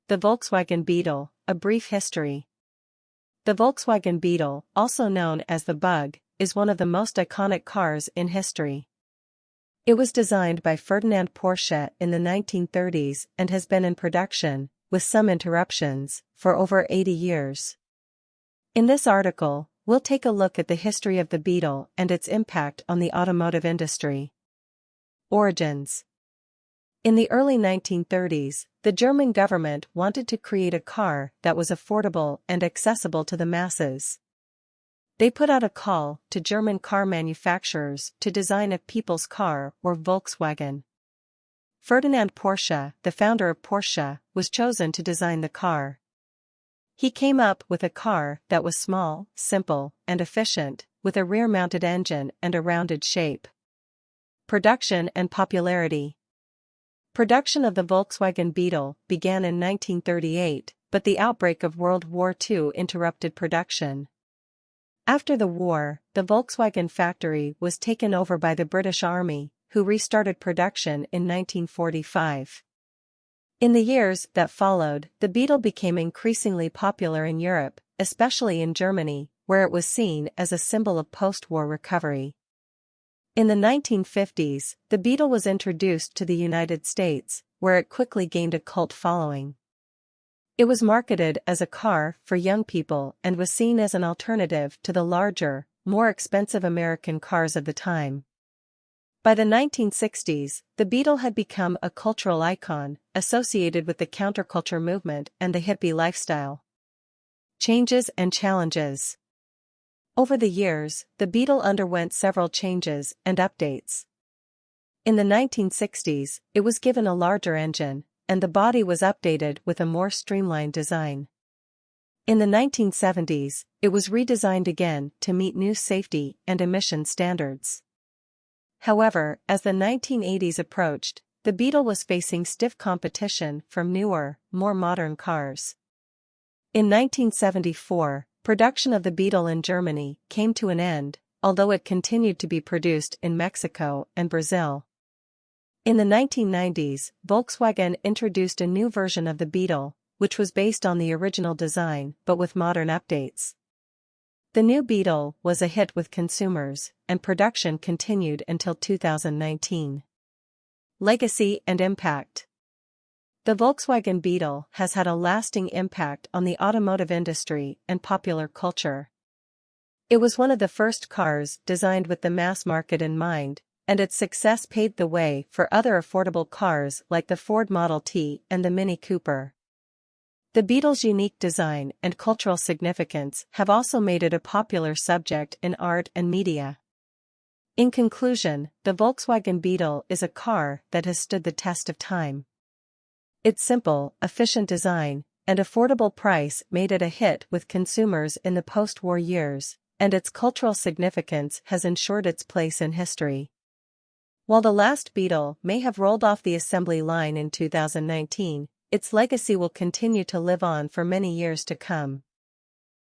The Volkswagen Beetle, a brief history. The Volkswagen Beetle, also known as the Bug, is one of the most iconic cars in history. It was designed by Ferdinand Porsche in the 1930s and has been in production, with some interruptions, for over 80 years. In this article, we'll take a look at the history of the Beetle and its impact on the automotive industry. Origins. In the early 1930s, the German government wanted to create a car that was affordable and accessible to the masses. They put out a call to German car manufacturers to design a people's car or Volkswagen. Ferdinand Porsche, the founder of Porsche, was chosen to design the car. He came up with a car that was small, simple, and efficient, with a rear-mounted engine and a rounded shape. Production and popularity. Production of the Volkswagen Beetle began in 1938, but the outbreak of World War II interrupted production. After the war, the Volkswagen factory was taken over by the British Army, who restarted production in 1945. In the years that followed, the Beetle became increasingly popular in Europe, especially in Germany, where it was seen as a symbol of post-war recovery. In the 1950s, the Beetle was introduced to the United States, where it quickly gained a cult following. It was marketed as a car for young people and was seen as an alternative to the larger, more expensive American cars of the time. By the 1960s, the Beetle had become a cultural icon, associated with the counterculture movement and the hippie lifestyle. Changes and challenges. Over the years, the Beetle underwent several changes and updates. In the 1960s, it was given a larger engine, and the body was updated with a more streamlined design. In the 1970s, it was redesigned again to meet new safety and emission standards. However, as the 1980s approached, the Beetle was facing stiff competition from newer, more modern cars. In 1974, production of the Beetle in Germany came to an end, although it continued to be produced in Mexico and Brazil. In the 1990s, Volkswagen introduced a new version of the Beetle, which was based on the original design but with modern updates. The new Beetle was a hit with consumers, and production continued until 2019. Legacy and impact. The Volkswagen Beetle has had a lasting impact on the automotive industry and popular culture. It was one of the first cars designed with the mass market in mind, and its success paved the way for other affordable cars like the Ford Model T and the Mini Cooper. The Beetle's unique design and cultural significance have also made it a popular subject in art and media. In conclusion, the Volkswagen Beetle is a car that has stood the test of time. Its simple, efficient design, and affordable price made it a hit with consumers in the post-war years, and its cultural significance has ensured its place in history. While the last Beetle may have rolled off the assembly line in 2019, its legacy will continue to live on for many years to come.